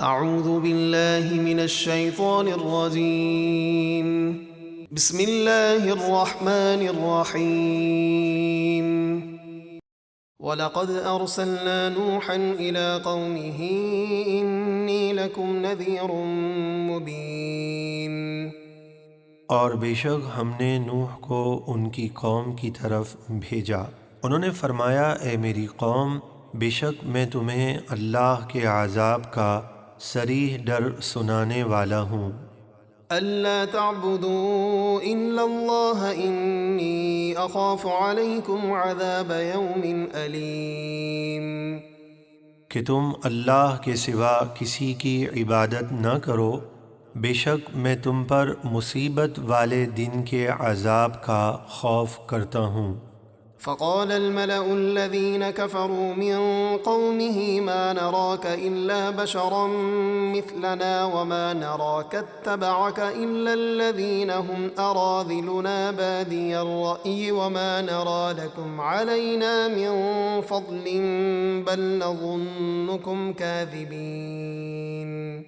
اعوذ باللہ من الشیطان الرجیم بسم اللہ الرحمن الرحیم وَلَقَدْ أَرْسَلْنَا نُوحًا إِلَىٰ قَوْمِهِ إِنِّي لَكُمْ نَذِيرٌ مُّبِينٌ۔ اور بے شک ہم نے نوح کو ان کی قوم کی طرف بھیجا۔ انہوں نے فرمایا، اے میری قوم، بے شک میں تمہیں اللہ کے عذاب کا صریح ڈر سنانے والا ہوں۔ أَلَّا تَعْبُدُوا إِلَّا اللَّهَ إِنِّي أَخَافُ عَلَيْكُمْ عَذَابَ يَوْمٍ أَلِيمٍ۔ کہ تم اللہ کے سوا کسی کی عبادت نہ کرو، بے شک میں تم پر مصیبت والے دن کے عذاب کا خوف کرتا ہوں۔ فقال الملأ الذين كفروا من قومه ما نراك إلا بشرا مثلنا وما نراك اتبعك إلا الذين هم أراذلنا بادي الرأي وما نرى لكم علينا من فضل بل نظنكم كاذبين۔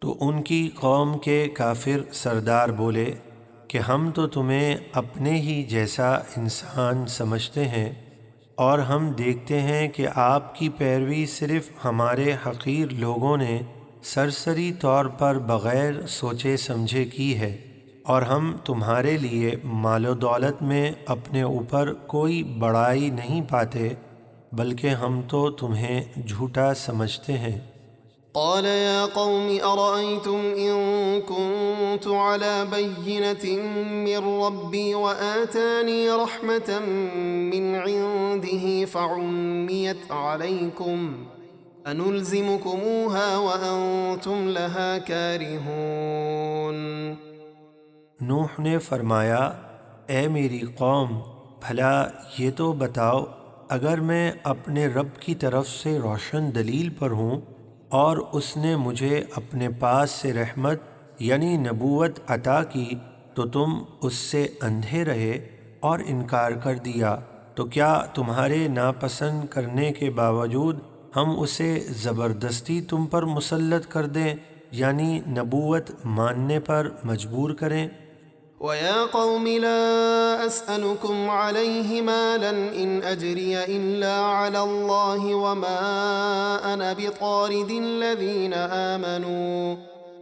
تو ان کی قوم کے کافر سردار بولے کہ ہم تو تمہیں اپنے ہی جیسا انسان سمجھتے ہیں، اور ہم دیکھتے ہیں کہ آپ کی پیروی صرف ہمارے حقیر لوگوں نے سرسری طور پر بغیر سوچے سمجھے کی ہے، اور ہم تمہارے لیے مال و دولت میں اپنے اوپر کوئی بڑائی نہیں پاتے، بلکہ ہم تو تمہیں جھوٹا سمجھتے ہیں۔ قال يا قوم أرأيتم إن كنت على بينة من ربي وآتاني رحمة من عنده فعميت عليكم أنلزمكموها وأنتم لها كارهون۔ نوح نے فرمایا، اے میری قوم، بھلا یہ تو بتاؤ، اگر میں اپنے رب کی طرف سے روشن دلیل پر ہوں اور اس نے مجھے اپنے پاس سے رحمت یعنی نبوت عطا کی، تو تم اس سے اندھے رہے اور انکار کر دیا، تو کیا تمہارے ناپسند کرنے کے باوجود ہم اسے زبردستی تم پر مسلط کر دیں، یعنی نبوت ماننے پر مجبور کریں؟ وَيَا قَوْمِ لَا أَسْأَلُكُمْ عَلَيْهِ مَالًا إِنْ أَجْرِيَ إِلَّا عَلَى اللَّهِ وَمَا أَنَا بِطَارِدِ الَّذِينَ آمَنُوا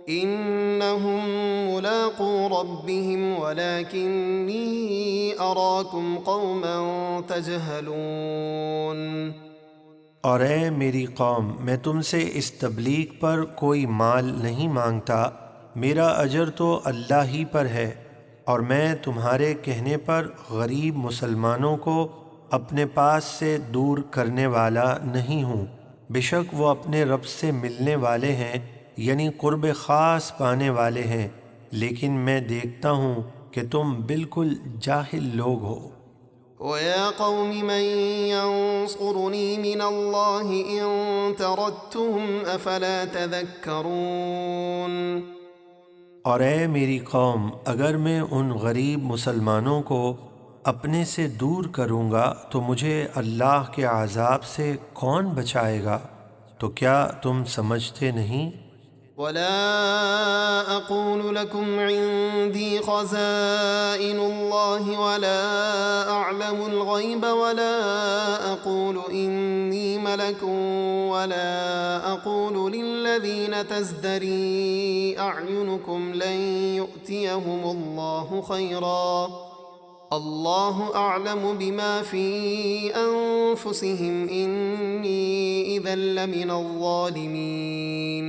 إِنَّهُمْ مُلَاقُو رَبِّهِمْ وَلَكِنِّي أَرَاكُمْ قَوْمًا تَجْهَلُونَ۔ اور اے میری قوم، میں تم سے اس تبلیغ پر کوئی مال نہیں مانگتا، میرا اجر تو اللہ ہی پر ہے، اور میں تمہارے کہنے پر غریب مسلمانوں کو اپنے پاس سے دور کرنے والا نہیں ہوں۔ بے شک وہ اپنے رب سے ملنے والے ہیں، یعنی قرب خاص پانے والے ہیں، لیکن میں دیکھتا ہوں کہ تم بالکل جاہل لوگ ہو۔ وَيَا قَوْمِ مَن يَنصُرُنِي مِنَ اللَّهِ إِن تَرَدتُّهُمْ أَفَلَا تَذَكَّرُونَ۔ اور اے میری قوم، اگر میں ان غریب مسلمانوں کو اپنے سے دور کروں گا تو مجھے اللہ کے عذاب سے کون بچائے گا؟ تو کیا تم سمجھتے نہیں؟ وَلَا أَقُولُ لَكُمْ عِندِي خَزَائِنُ اللَّهِ وَلَا أَعْلَمُ الْغَيْبَ وَلَا أَقُولُ إِنِّي مَلَكٌ وَلَا أَقُولُ لِلَّذِينَ تَزْدَرِي أَعْيُنُكُمْ لَن يُؤْتِيَهُمُ اللَّهُ خَيْرًا اللَّهُ أَعْلَمُ بِمَا فِي أَنفُسِهِمْ إِنِّي إِذًا لَّمِنَ الظَّالِمِينَ۔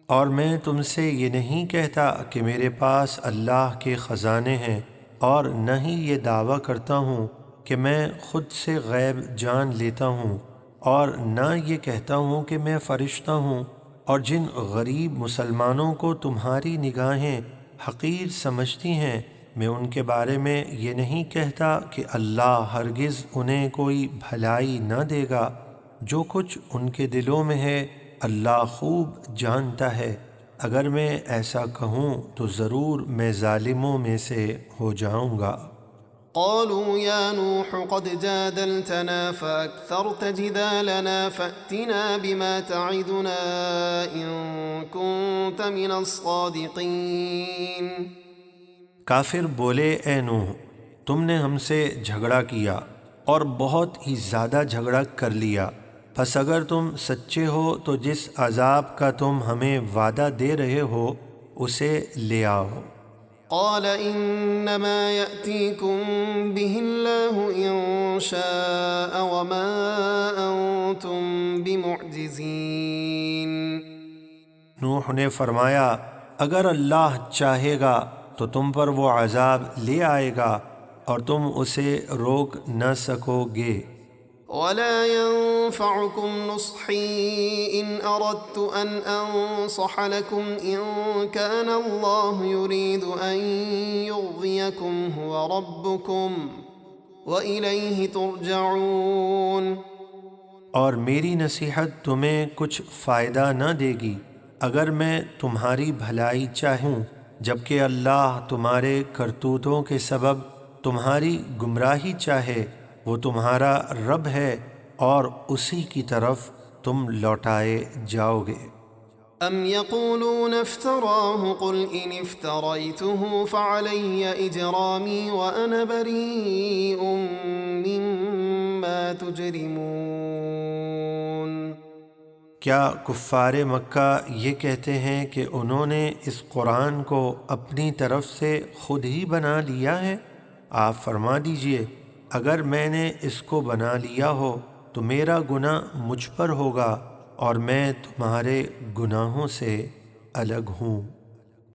اور میں تم سے یہ نہیں کہتا کہ میرے پاس اللہ کے خزانے ہیں، اور نہ ہی یہ دعویٰ کرتا ہوں کہ میں خود سے غیب جان لیتا ہوں، اور نہ یہ کہتا ہوں کہ میں فرشتہ ہوں۔ اور جن غریب مسلمانوں کو تمہاری نگاہیں حقیر سمجھتی ہیں، میں ان کے بارے میں یہ نہیں کہتا کہ اللہ ہرگز انہیں کوئی بھلائی نہ دے گا۔ جو کچھ ان کے دلوں میں ہے اللہ خوب جانتا ہے۔ اگر میں ایسا کہوں تو ضرور میں ظالموں میں سے ہو جاؤں گا۔ قالوا يا نوح قد جادلتنا فأكثرت جدالنا فأتنا بما تعدنا إن كنت من الصادقين۔ کافر بولے اے نوح تم نے ہم سے جھگڑا کیا اور بہت ہی زیادہ جھگڑا کر لیا، پس اگر تم سچے ہو تو جس عذاب کا تم ہمیں وعدہ دے رہے ہو اسے لے آؤ۔ قال انما يأتيكم به الله ان شاء وما انتم بمعجزين۔ نوح نے فرمایا اگر اللہ چاہے گا تو تم پر وہ عذاب لے آئے گا اور تم اسے روک نہ سکو گے۔ ولا ينفعكم نصحي إن أردت أن أنصح لكم إن كان الله يريد أن يغويكم هو ربكم وإليه ترجعون۔ اور میری نصیحت تمہیں کچھ فائدہ نہ دے گی اگر میں تمہاری بھلائی چاہوں، جبکہ اللہ تمہارے کرتوتوں کے سبب تمہاری گمراہی چاہے، وہ تمہارا رب ہے اور اسی کی طرف تم لوٹائے جاؤ گے۔ ام يقولون افتراه قل ان افتريته فعلي اجرامي وانا بريء مما تجرمون۔ کیا کفار مکہ یہ کہتے ہیں کہ انہوں نے اس قرآن کو اپنی طرف سے خود ہی بنا لیا ہے؟ آپ فرما دیجئے اگر میں نے اس کو بنا لیا ہو تو میرا گناہ مجھ پر ہوگا اور میں تمہارے گناہوں سے الگ ہوں۔